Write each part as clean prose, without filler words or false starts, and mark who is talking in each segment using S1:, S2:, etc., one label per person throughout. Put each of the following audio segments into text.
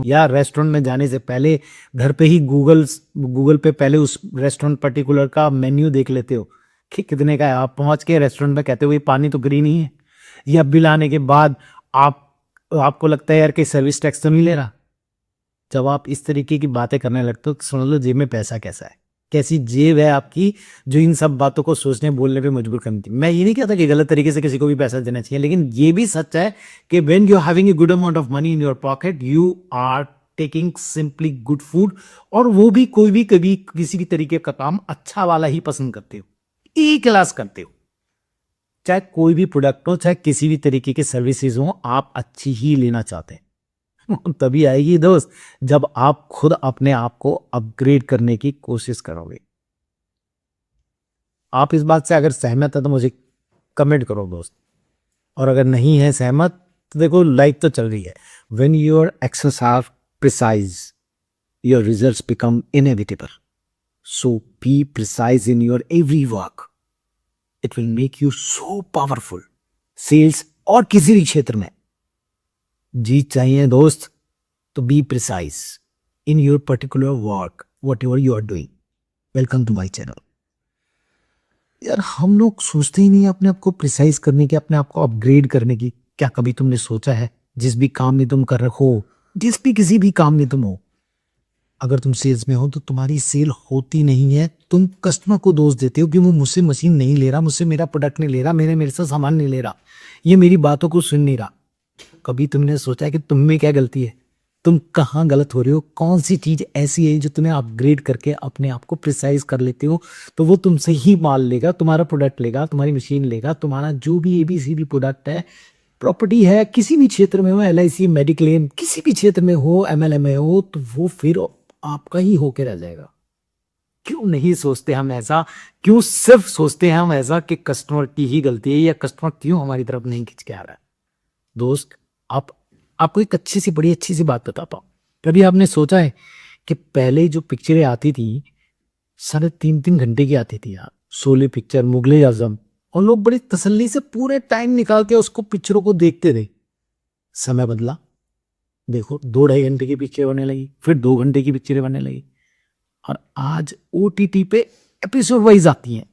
S1: यार रेस्टोरेंट में जाने से पहले घर पे ही गूगल पे पहले उस रेस्टोरेंट पर्टिकुलर का मेन्यू देख लेते हो कि कितने का है। आप पहुंच के रेस्टोरेंट में कहते हो ये पानी तो ग्रीन ही है। या बिल आने के बाद आप आपको लगता है यार कि सर्विस टैक्स तो नहीं ले रहा। जब आप इस तरीके की बातें करने लगते हो तो समझ लो जेब में पैसा कैसा है, कैसी जेब है आपकी जो इन सब बातों को सोचने बोलने पे मजबूर करती। मैं ये नहीं कहता कि गलत तरीके से किसी को भी पैसा देना चाहिए, लेकिन ये भी सच है कि when you are having a good amount of money in your pocket you are taking simply good food, और वो भी कोई भी कभी किसी भी तरीके का काम अच्छा वाला ही पसंद करते हो, ई क्लास करते हो। चाहे कोई भी प्रोडक्ट हो, चाहे किसी भी तरीके की सर्विसेज हो, आप अच्छी ही लेना चाहते हैं। तभी आएगी दोस्त जब आप खुद अपने आप को अपग्रेड करने की कोशिश करोगे। आप इस बात से अगर सहमत है तो मुझे कमेंट करो दोस्त, और अगर नहीं है सहमत तो देखो लाइफ तो चल रही है। When your actions are precise your results become inevitable, so be precise in your every work, it will make you so powerful sales और किसी भी क्षेत्र में। जीत चाहिए दोस्त तो be precise in your particular work whatever you are doing. Welcome to my channel. यार हम लोग सोचते ही नहीं है अपने आप को प्रिसाइज करने की, अपने आप को अपग्रेड करने की। क्या कभी तुमने सोचा है जिस भी काम में तुम कर रहे हो, जिस भी किसी भी काम में तुम हो, अगर तुम सेल्स में हो तो तुम्हारी सेल होती नहीं है, तुम कस्टमर को दोष देते हो कि वो मुझसे मशीन नहीं ले रहा, मुझसे मेरा प्रोडक्ट नहीं ले रहा, मेरे से सामान नहीं ले रहा, ये मेरी बातों को सुन नहीं रहा। कभी तुमने सोचा है कि तुम में क्या गलती है, तुम कहाँ गलत हो रहे हो, कौन सी चीज ऐसी है जो तुम्हें अपग्रेड करके अपने आप को प्रिसाइज कर लेते हो, तो वो तुमसे ही माल लेगा, तुम्हारा प्रोडक्ट लेगा, तुम्हारी मशीन लेगा, तुम्हारा जो भी एबीसीडी प्रोडक्ट है, प्रॉपर्टी है, किसी भी क्षेत्र में हो, एलआईसी, मेडिक्लेम, किसी भी क्षेत्र में हो, एमएलएम में हो, तो वो फिर आपका ही होके रह जाएगा। क्यों नहीं सोचते हम ऐसा? क्यों सिर्फ सोचते हैं हम ऐसा कि कस्टमर की ही गलती है, या कस्टमर क्यों हमारी तरफ नहीं खिंच के आ रहा है? दोस्त आप आपको एक बड़ी अच्छी सी बात बताता हूँ। कभी आपने सोचा है कि पहले जो पिक्चरें आती थी 3.5 घंटे की आती थी यार, शोले पिक्चर, मुगले आजम, और लोग बड़ी तसल्ली से पूरे टाइम निकाल के उसको पिक्चरों को देखते थे। समय बदला, देखो 2-2.5 घंटे की पिक्चर बनने लगी, फिर 2 घंटे की पिक्चरें बनने लगी, और आज ओटीटी पे एपिसोड वाइज आती हैं।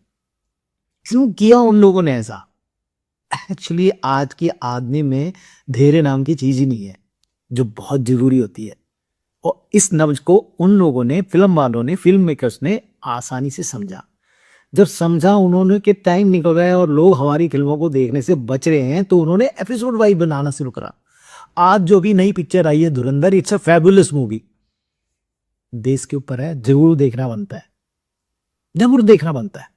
S1: क्यों किया उन लोगों ने ऐसा? एक्चुअली आज के आदमी में धैर्य नाम की चीज ही नहीं है जो बहुत जरूरी होती है, और इस नब्ज को उन लोगों ने, फिल्म वालों ने, फिल्म मेकर्स ने आसानी से समझा। जब समझा उन्होंने कि टाइम निकल रहा है और लोग हमारी फिल्मों को देखने से बच रहे हैं, तो उन्होंने एपिसोड वाइज बनाना शुरू करा। आज जो भी नई पिक्चर आई है धुरंधर, इट्स अ फैबुलस मूवी। देश के ऊपर है, जरूर देखना बनता है, जरूर देखना बनता है,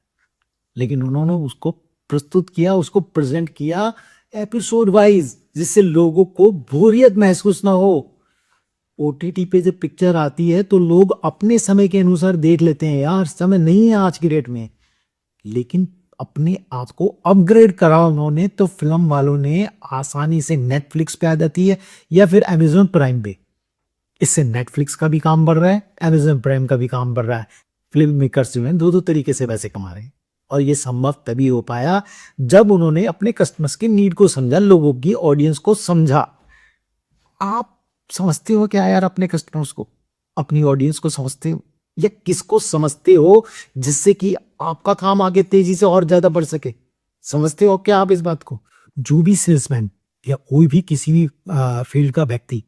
S1: लेकिन उन्होंने उसको प्रस्तुत किया, उसको प्रेजेंट किया एपिसोड वाइज, जिससे लोगों को बोरियत महसूस ना हो। ओटीटी पे जब पिक्चर आती है तो लोग अपने समय के अनुसार देख लेते हैं, यार समय नहीं है आज की डेट में, लेकिन अपने आप को अपग्रेड करा उन्होंने, तो फिल्म वालों ने आसानी से नेटफ्लिक्स पे आ जाती है या फिर अमेजोन प्राइम पे। इससे नेटफ्लिक्स का भी काम बढ़ रहा है, अमेजोन प्राइम का भी काम बढ़ रहा है। फिल्म मेकर्स जो हैं दो तरीके से पैसे कमा रहे हैं, और ये संभव तभी हो पाया जब उन्होंने अपने कस्टमर्स की नीड को समझा, लोगों की ऑडियंस को समझा। आप समझते हो क्या यार अपने कस्टमर्स को, अपनी ऑडियंस को समझते हो, या किसको समझते हो जिससे कि आपका काम आगे तेजी से और ज्यादा बढ़ सके? समझते हो क्या आप इस बात को? जो भी सेल्समैन या कोई भी किसी भी फील्ड का व्यक्ति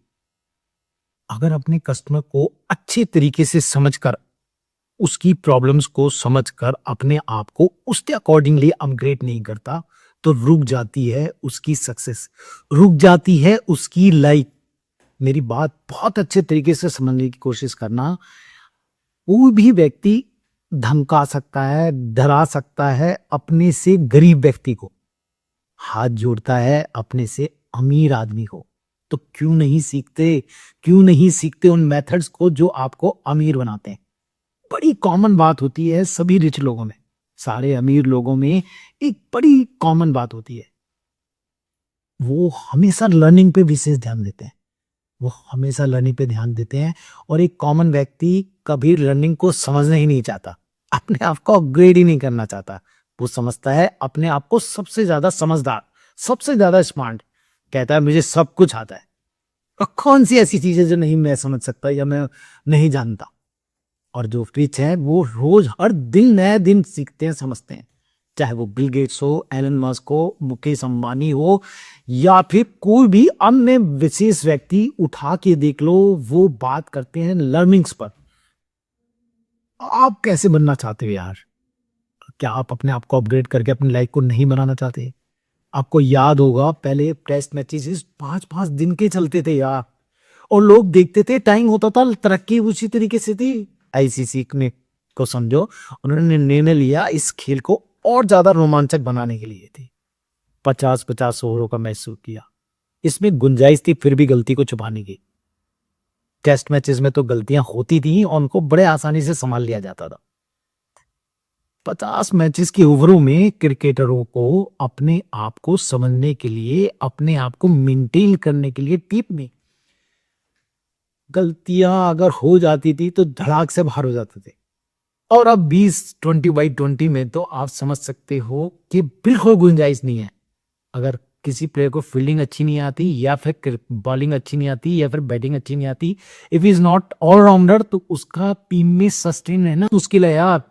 S1: अगर अपने कस्टमर को अच्छे तरीके से समझकर, उसकी प्रॉब्लम्स को समझकर अपने आप को उसके अकॉर्डिंगली अपग्रेड नहीं करता, तो रुक जाती है उसकी सक्सेस, रुक जाती है उसकी लाइफ। मेरी बात बहुत अच्छे तरीके से समझने की कोशिश करना। कोई भी व्यक्ति धमका सकता है, डरा सकता है अपने से गरीब व्यक्ति को, हाथ जोड़ता है अपने से अमीर आदमी को। तो क्यों नहीं सीखते, क्यों नहीं सीखते उन मेथड्स को जो आपको अमीर बनाते हैं? बड़ी कॉमन बात होती है सभी रिच लोगों में, सारे अमीर लोगों में एक बड़ी कॉमन बात होती है, वो हमेशा लर्निंग पे विशेष ध्यान देते हैं, वो हमेशा लर्निंग पे ध्यान देते हैं। और एक कॉमन व्यक्ति कभी लर्निंग को समझना ही नहीं चाहता, अपने आप को अपग्रेड ही नहीं करना चाहता। वो समझता है अपने आप को सबसे ज्यादा समझदार, सबसे ज्यादा स्मार्ट, कहता है मुझे सब कुछ आता है। और कौन सी ऐसी चीज है जो नहीं मैं समझ सकता या मैं नहीं जानता। और जो रिच है वो रोज हर दिन नया दिन सीखते हैं, समझते हैं। चाहे वो बिल गेट्स हो, एलन मस्क हो, मुकेश अंबानी हो, या फिर कोई भी अन्य विशेष व्यक्ति उठा के देख लो, वो बात करते हैं लर्निंग्स पर। आप कैसे बनना चाहते हो यार? क्या आप अपने आप को अपग्रेड करके अपनी लाइफ को नहीं बनाना चाहते? आपको याद होगा पहले टेस्ट मैचेस 5-5 दिन के चलते थे यार, और लोग देखते थे, टाइम होता था, तरक्की उसी तरीके से थी। आईसीसी ने को समझो, उन्होंने निर्णय लिया इस खेल को और ज्यादा रोमांचक बनाने के लिए थी। 50-50 ओवरों का मैच शुरू किया। इसमें गुंजाइश थी फिर भी गलती को छुपाने की। टेस्ट मैचेस में तो गलतियां होती थी और उनको बड़े आसानी से संभाल लिया जाता था। 50 मैचेस के ओवरों में क्रिकेटरों को अपने आप को समझने के लिए, अपने आप को मेंटेन करने के लिए टीम में गलतियां अगर हो जाती थी तो धड़ाक से बाहर हो जाते थे। और अब 20-20 में तो आप समझ सकते हो कि बिल्कुल गुंजाइश नहीं है। अगर किसी प्लेयर को फील्डिंग अच्छी नहीं आती, या फिर बॉलिंग अच्छी नहीं आती, या फिर बैटिंग अच्छी नहीं आती, इफ इज नॉट ऑलराउंडर, तो उसका टीम में सस्टेन रहना मुश्किल है यार।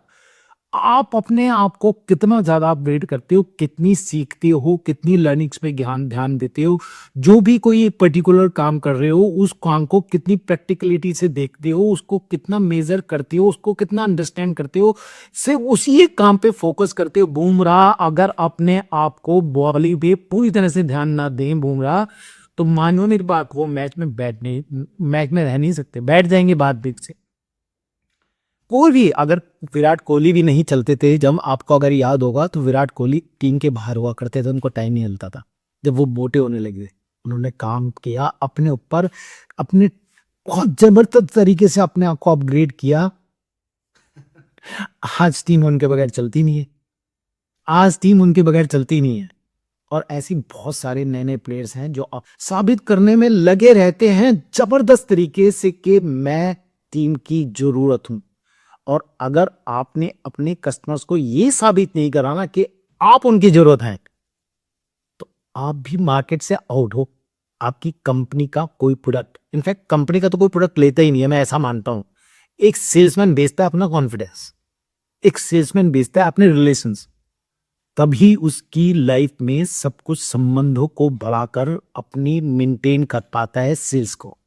S1: आप अपने आप को कितना ज्यादा अपग्रेड करते हो, कितनी सीखते हो, कितनी लर्निंग्स पे ध्यान ध्यान देते हो, जो भी कोई एक पर्टिकुलर काम कर रहे हो उस काम को कितनी प्रैक्टिकलिटी से देखते हो, उसको कितना मेजर करते हो, उसको कितना अंडरस्टैंड करते हो, सिर्फ उसी एक काम पे फोकस करते हो। बुमराह अगर अपने आप को बॉलिंग पे पूरी तरह से ध्यान ना दें बुमराह, तो मानो मेरी बात, वो मैच में रह नहीं सकते, बैठ जाएंगे बाद से। कोई भी, अगर विराट कोहली भी नहीं चलते थे, जब आपको अगर याद होगा तो विराट कोहली टीम के बाहर हुआ करते थे, उनको टाइम नहीं मिलता था। जब वो मोटे होने लगे, उन्होंने काम किया अपने ऊपर, अपने बहुत जबरदस्त तरीके से अपने आप को अपग्रेड किया। आज टीम उनके बगैर चलती नहीं है, आज टीम उनके बगैर चलती नहीं है। और ऐसी बहुत सारे नए नए प्लेयर्स हैं जो साबित करने में लगे रहते हैं जबरदस्त तरीके से कि मैं टीम की जरूरत हूं। और अगर आपने अपने कस्टमर्स को ये साबित नहीं कराना कि आप उनकी जरूरत है, तो आप भी मार्केट से आउट हो। आपकी कंपनी का कोई प्रोडक्ट, इनफैक्ट कंपनी का तो कोई प्रोडक्ट लेता ही नहीं है, मैं ऐसा मानता हूं। एक सेल्समैन बेचता है अपना कॉन्फिडेंस, एक सेल्समैन बेचता है अपने रिलेशंस, तभी उसकी लाइफ में सब कुछ संबंधों को बढ़ाकर अपनी मेंटेन कर पाता है सेल्स को।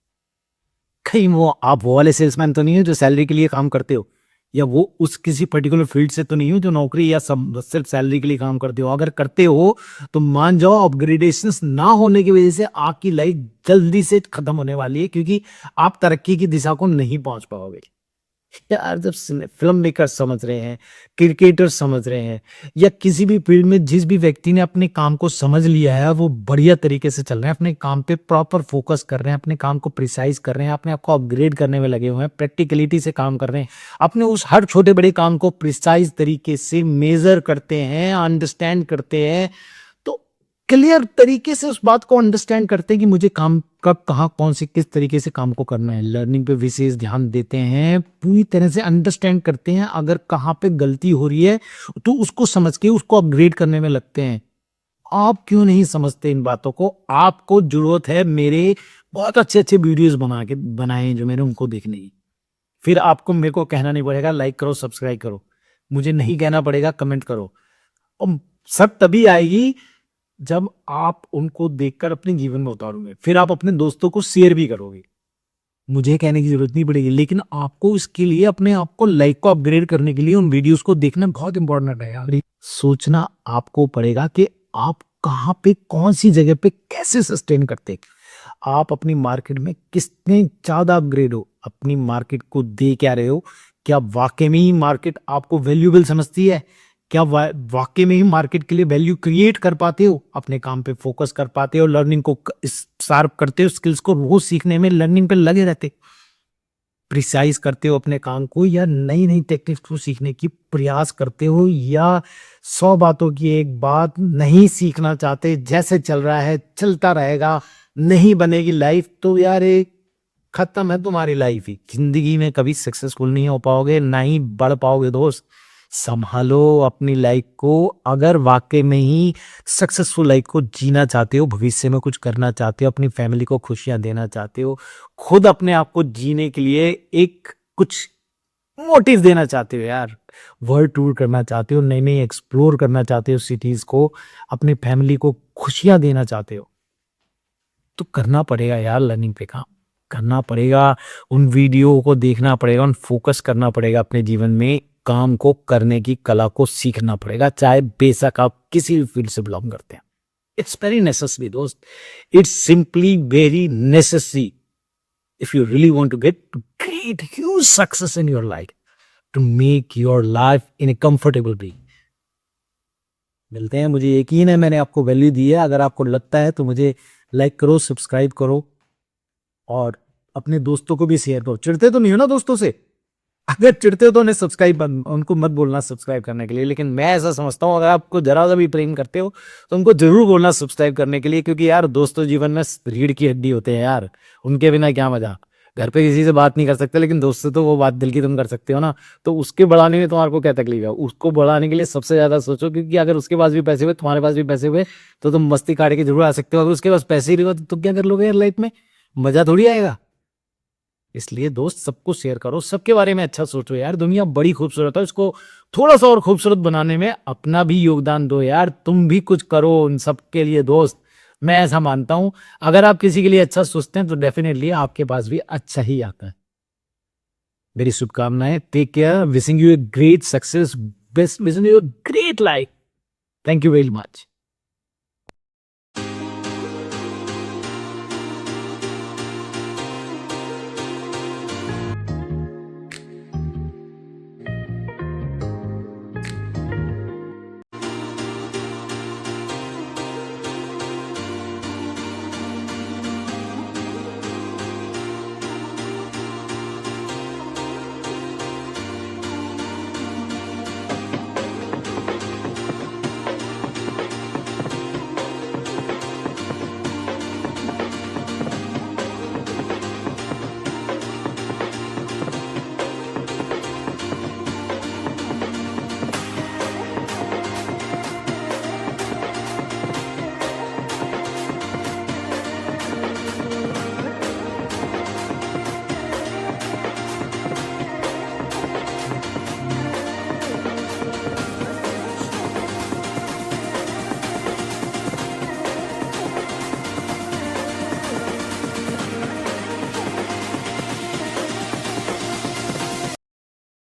S1: कहीं वो आप वो वाले सेल्समैन तो नहीं हो जो सैलरी के लिए काम करते हो, या वो उस किसी पर्टिकुलर फील्ड से तो नहीं हो जो नौकरी या सब सिर्फ सैलरी के लिए काम करते हो। अगर करते हो तो मान जाओ अपग्रेडेशन ना होने की वजह से आपकी लाइफ जल्दी से खत्म होने वाली है, क्योंकि आप तरक्की की दिशा को नहीं पहुंच पाओगे। यार जब फिल्म मेकर समझ रहे हैं, क्रिकेटर समझ रहे हैं, या किसी भी फील्ड में जिस भी व्यक्ति ने अपने काम को समझ लिया है, वो बढ़िया तरीके से चल रहे हैं, अपने काम पे प्रॉपर फोकस कर रहे हैं, अपने काम को प्रिसाइज कर रहे हैं, अपने आप को अपग्रेड करने में लगे हुए हैं, प्रैक्टिकलिटी से काम कर रहे हैं, अपने उस हर छोटे बड़े काम को प्रिसाइज तरीके से मेजर करते हैं, अंडरस्टैंड करते हैं, तो क्लियर तरीके से उस बात को अंडरस्टैंड करते हैं कि मुझे काम कब कहाँ कौन से किस तरीके से काम को करना है। लर्निंग पे विशेष ध्यान देते हैं, पूरी तरह से अंडरस्टैंड करते हैं, अगर कहाँ पे गलती हो रही है तो उसको समझ के उसको अपग्रेड करने में लगते हैं। आप क्यों नहीं समझते इन बातों को? आपको जरूरत है मेरे बहुत अच्छे अच्छे वीडियोस बनाए जो मैंने उनको देखने की। फिर आपको मेरे को कहना नहीं पड़ेगा लाइक करो सब्सक्राइब करो, मुझे नहीं कहना पड़ेगा कमेंट करो। और सब तभी आएगी जब आप उनको देखकर अपने जीवन में उतारोगे, फिर आप अपने दोस्तों को शेयर भी करोगे। मुझे कहने की जरूरत नहीं पड़ेगी, लेकिन आपको इसके लिए अपने आप को लाइफ को अपग्रेड करने के लिए उन वीडियोस को देखना बहुत इंपॉर्टेंट है यार। सोचना आपको पड़ेगा कि आप कहाँ पे कौन सी जगह पे कैसे सस्टेन करते, आप अपनी मार्केट में कितने ज्यादा अपग्रेड हो, अपनी मार्केट को दे क्या रहे हो, क्या वाकई में ही मार्केट आपको वैल्यूएबल समझती है, क्या वाकई में ही मार्केट के लिए वैल्यू क्रिएट कर पाते हो, अपने काम पे फोकस कर पाते हो, लर्निंग को शार्प करते हो, स्किल्स को रोज सीखने में लर्निंग पे लगे रहते, प्रिसाइज करते हो अपने काम को, या नई नई टेक्निक्स को सीखने की प्रयास करते हो, या 100 बातों की एक बात नहीं सीखना चाहते, जैसे चल रहा है चलता रहेगा, नहीं बनेगी लाइफ, तो यार एक खत्म है तुम्हारी लाइफ ही। जिंदगी में कभी सक्सेसफुल नहीं हो पाओगे, ना ही बढ़ पाओगे दोस्त। संभालो अपनी लाइफ को। अगर वाकई में ही सक्सेसफुल लाइफ को जीना चाहते हो, भविष्य में कुछ करना चाहते हो, अपनी फैमिली को खुशियां देना चाहते हो, खुद अपने आप को जीने के लिए एक कुछ मोटिव देना चाहते हो यार, वर्ल्ड टूर करना चाहते हो, नई नई एक्सप्लोर करना चाहते हो सिटीज को, अपनी फैमिली को खुशियां देना चाहते हो, तो करना पड़ेगा यार, लर्निंग पे काम करना पड़ेगा, उन वीडियो को देखना पड़ेगा, उन फोकस करना पड़ेगा, अपने जीवन में काम को करने की कला को सीखना पड़ेगा, चाहे बेशक आप किसी भी फील्ड से बिलोंग करते हैं। इट्स वेरी नेसेसरी दोस्त, it's simply very necessary if you really want to get to great huge success in your life, to make your life in a comfortable way। मिलते हैं, मुझे यकीन है मैंने आपको वैल्यू दी है। अगर आपको लगता है तो मुझे लाइक करो, सब्सक्राइब करो और अपने दोस्तों को भी शेयर करो। चिढ़ते तो नहीं हो ना दोस्तों से? अगर चिढ़ते हो तो उन्हें सब्सक्राइब, उनको मत बोलना सब्सक्राइब करने के लिए, लेकिन मैं ऐसा समझता हूँ अगर आपको जरा सा भी प्रेम करते हो तो उनको जरूर बोलना सब्सक्राइब करने के लिए, क्योंकि यार दोस्तों जीवन में रीढ़ की हड्डी होते हैं यार, उनके बिना क्या मजा। घर पे किसी से बात नहीं कर सकते, लेकिन दोस्त से तो वो बात दिल की तुम कर सकते हो ना, तो उसके बढ़ाने में तुम्हारे को क्या तकलीफ है? उसको बढ़ाने के लिए सबसे ज्यादा सोचो, क्योंकि अगर उसके पास भी पैसे हुए, तुम्हारे पास भी पैसे हुए, तो तुम मस्ती काट के जरूर आ सकते हो। अगर उसके पास पैसे ही नहीं हुआ तो तुम क्या कर लोगे यार लाइफ में? मजा थोड़ी आएगा। इसलिए दोस्त सबको शेयर करो, सबके बारे में अच्छा सोचो यार, दुनिया बड़ी खूबसूरत है, इसको थोड़ा सा और खूबसूरत बनाने में अपना भी योगदान दो यार, तुम भी कुछ करो उन सबके लिए दोस्त। मैं ऐसा मानता हूं, अगर आप किसी के लिए अच्छा सोचते हैं तो डेफिनेटली आपके पास भी अच्छा ही आता है। मेरी शुभकामनाएं, take care, wishing you a great success, best wishing you a great life. Thank you very much.